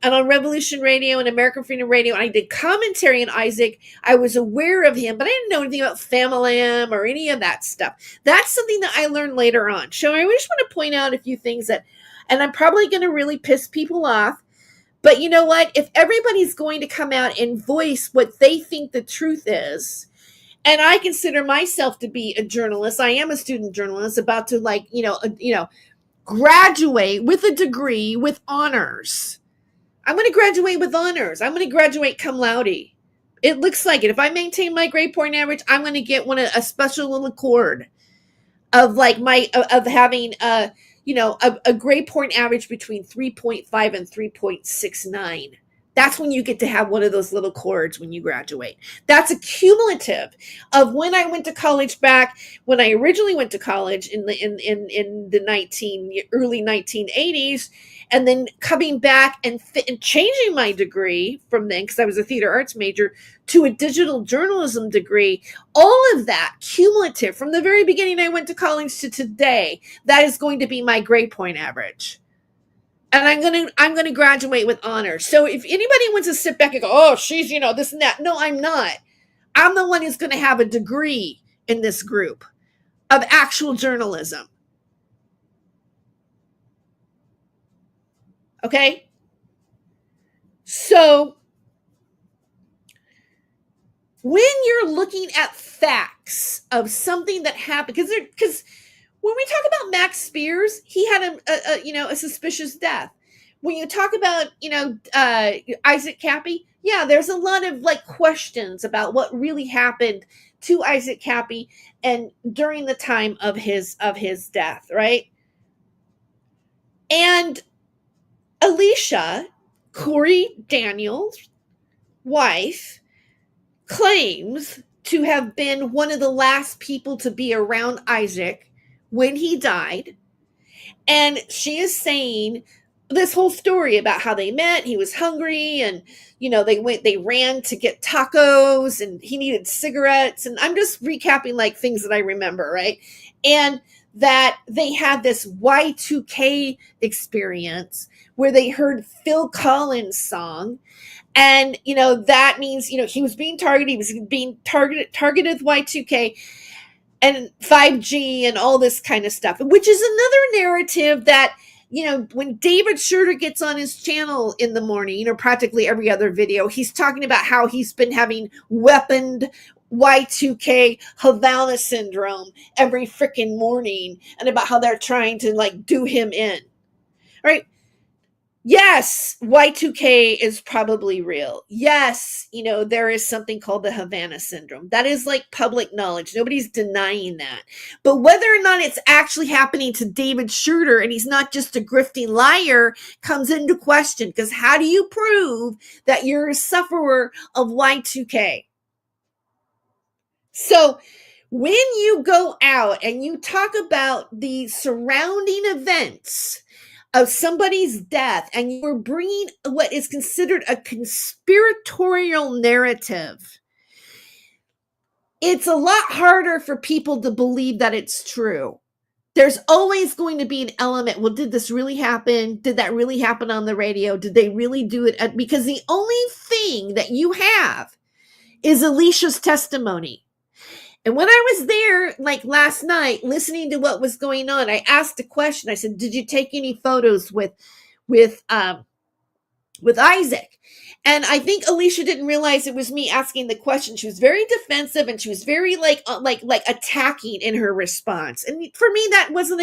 and on Revolution Radio and American Freedom Radio. I did commentary on Isaac. I was aware of him, but I didn't know anything about Famalam or any of that stuff. That's something that I learned later on. So I just want to point out a few things and I'm probably going to really piss people off. But you know what? If everybody's going to come out and voice what they think the truth is, and I consider myself to be a journalist, I am a student journalist about to graduate with a degree with honors. I'm going to graduate with honors. I'm going to graduate cum laude. It looks like it. If I maintain my grade point average, I'm going to get a special little accord of having a grade point average between 3.5 and 3.69. That's when you get to have one of those little cords when you graduate. That's a cumulative of when I went to college when I originally went to college in the early 1980s, and then coming back and changing my degree from then, because I was a theater arts major, to a digital journalism degree. All of that cumulative from the very beginning I went to college to today, that is going to be my grade point average. And I'm gonna graduate with honors. So if anybody wants to sit back and go, oh, she's this and that, no, I'm not. I'm the one who's going to have a degree in this group of actual journalism. Okay? So when you're looking at facts of something that happened, because when we talk about Max Spiers, he had a suspicious death. When you talk about Isaac Cappy, yeah, there's a lot of questions about what really happened to Isaac Cappy and during the time of his death, right? And Alicia, Corey Daniels' wife, claims to have been one of the last people to be around Isaac when he died. And she is saying this whole story about how they met. He was hungry, and they ran to get tacos, and he needed cigarettes. And I'm just recapping things that I remember, right? And that they had this Y2K experience where they heard Phil Collins' song. And, that means, he was being targeted. He was being targeted with Y2K and 5G and all this kind of stuff, which is another narrative that, when David Shurter gets on his channel in the morning, practically every other video, he's talking about how he's been having weaponed Y2K Havana syndrome every freaking morning, and about how they're trying to do him in. All right. Yes, Y2K is probably real. Yes, there is something called the Havana syndrome. That is public knowledge. Nobody's denying that. But whether or not it's actually happening to David Shurter and he's not just a grifting liar comes into question, because how do you prove that you're a sufferer of Y2K? So when you go out and you talk about the surrounding events of somebody's death, and you're bringing what is considered a conspiratorial narrative, it's a lot harder for people to believe that it's true. There's always going to be an element. Well, did this really happen? Did that really happen on the radio? Did they really do it? Because the only thing that you have is Alicia's testimony. And when I was there, like last night, listening to what was going on, I asked a question. I said, "Did you take any photos with Isaac?" And I think Alicia didn't realize it was me asking the question. She was very defensive and she was very like attacking in her response. And for me, that wasn't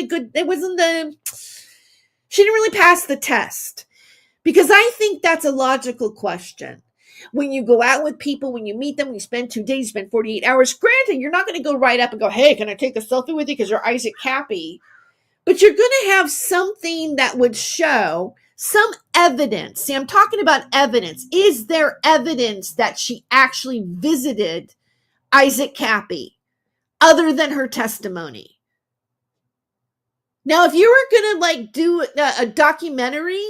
she didn't really pass the test, because I think that's a logical question. When you go out with people, when you meet them, when you spend 2 days, you spend 48 hours, granted, you're not going to go right up and go, "Hey, can I take a selfie with you because you're Isaac Cappy?" But you're going to have something that would show some evidence. See, I'm talking about evidence. Is there evidence that she actually visited Isaac Cappy other than her testimony? Now, if you were going to like do a documentary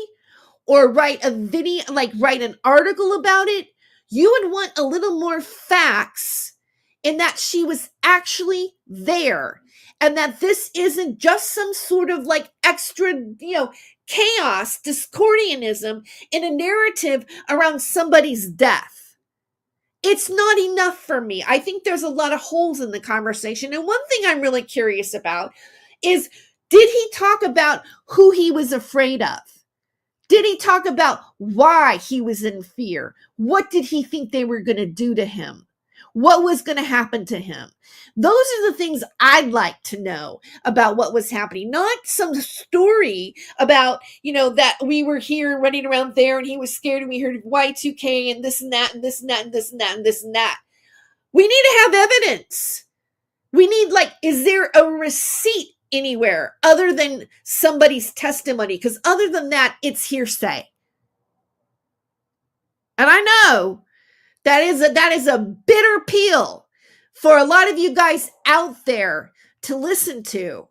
or write a video, like write an article about it, you would want a little more facts in that she was actually there, and that this isn't just some sort of like extra, chaos, discordianism in a narrative around somebody's death. It's not enough for me. I think there's a lot of holes in the conversation. And one thing I'm really curious about is, did he talk about who he was afraid of? Did he talk about why he was in fear? What did he think they were going to do to him? What was going to happen to him? Those are the things I'd like to know about what was happening, not some story about, that we were here running around there and he was scared and we heard Y2K and this and that and this and that and this and that and this and that. We need to have evidence. We need, is there a receipt anywhere other than somebody's testimony? Because other than that, it's hearsay. And I know that is a bitter pill for a lot of you guys out there to listen to.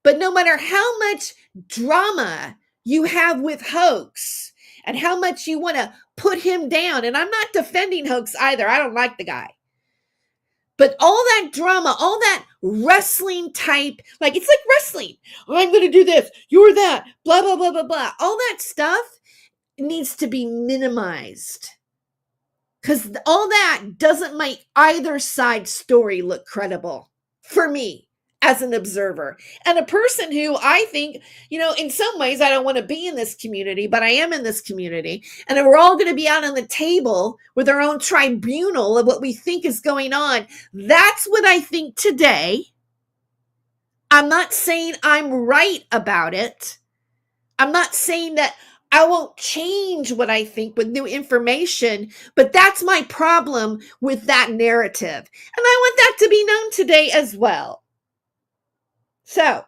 But no matter how much drama you have with Hoax and how much you want to put him down, and I'm not defending Hoax either. I don't like the guy. But all that drama, all that wrestling type, it's like wrestling. I'm going to do this, you're that, blah, blah, blah, blah, blah. All that stuff needs to be minimized, because all that doesn't make either side's story look credible for me as an observer and a person who I think, in some ways I don't want to be in this community, but I am in this community. And we're all going to be out on the table with our own tribunal of what we think is going on. That's what I think today. I'm not saying I'm right about it. I'm not saying that I won't change what I think with new information, but that's my problem with that narrative. And I want that to be known today as well. So,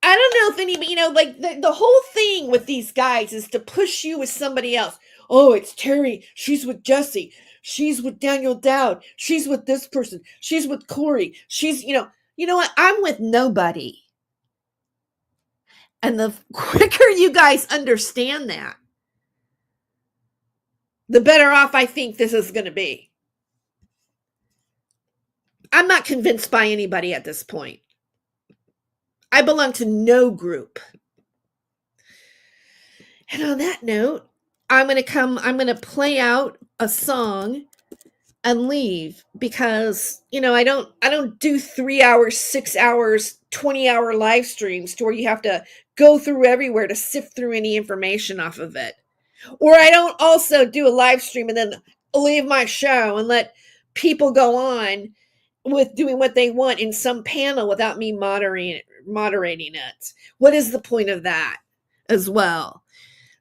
I don't know if anybody, the whole thing with these guys is to push you with somebody else. Oh, it's Tere. She's with Jesse. She's with Daniel Dowd. She's with this person. She's with Corey. She's, you know what? I'm with nobody. And the quicker you guys understand that, the better off I think this is going to be. I'm not convinced by anybody at this point. I belong to no group. And on that note, I'm going to play out a song and leave, because, I don't do 3 hours, 6 hours, 20-hour live streams to where you have to go through everywhere to sift through any information off of it. Or I don't also do a live stream and then leave my show and let people go on with doing what they want in some panel without me moderating it. What is the point of that as well?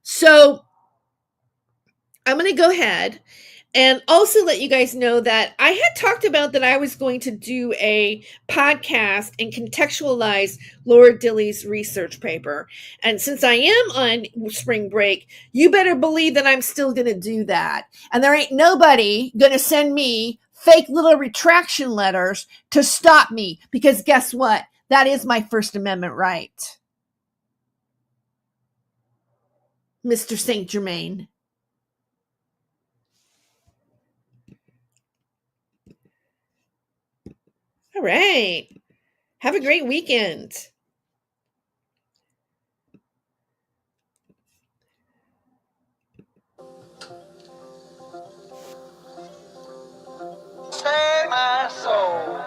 So I'm going to go ahead and also let you guys know that I had talked about that I was going to do a podcast and contextualize Laura Dilley's research paper. And since I am on spring break, you better believe that I'm still going to do that. And there ain't nobody going to send me fake little retraction letters to stop me, because guess what? That is my First Amendment right. Mr. St. Germain. All right. Have a great weekend. Save my soul.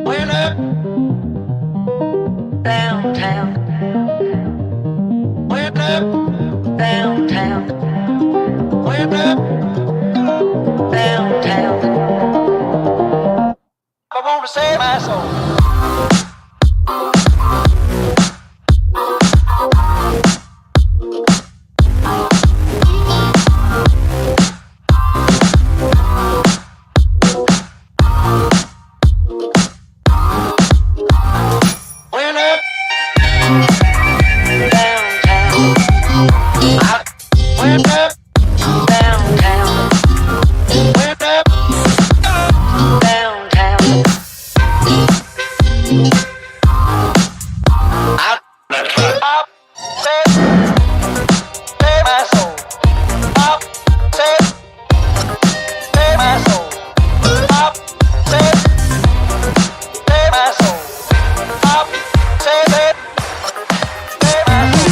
Went up downtown. Went up downtown. Went up downtown. I want to save my soul. Went up downtown. I went up downtown. Went up downtown. I said, save my soul. I said, save my soul. I said, save my soul. I said, save my soul.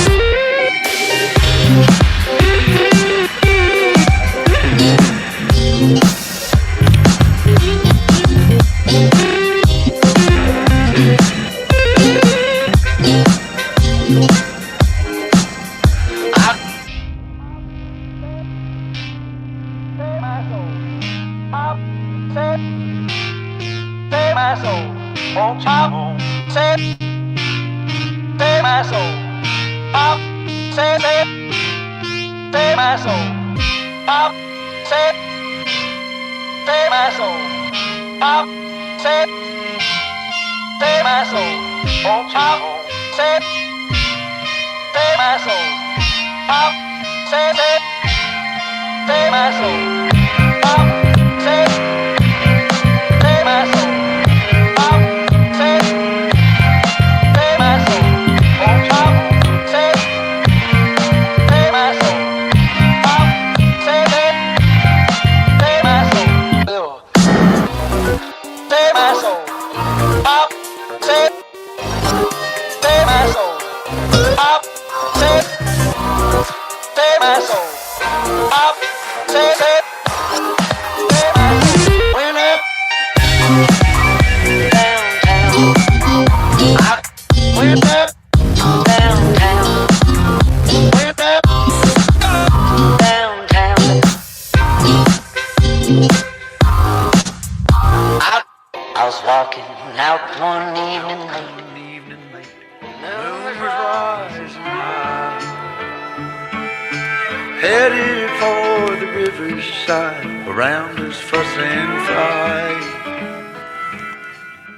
Save my soul. Won't you save my soul? Save my soul. Save my soul. Save my soul. Won't you save my soul? Save my soul. Save my soul. Save my soul. Won't you save my soul? Save my soul. Save my soul. Save my soul. Save my soul. Save went up downtown. I went up downtown. Went up downtown. I was walking out one evening late. Moon was rising high. Headed for the riverside, around us fuss and fight.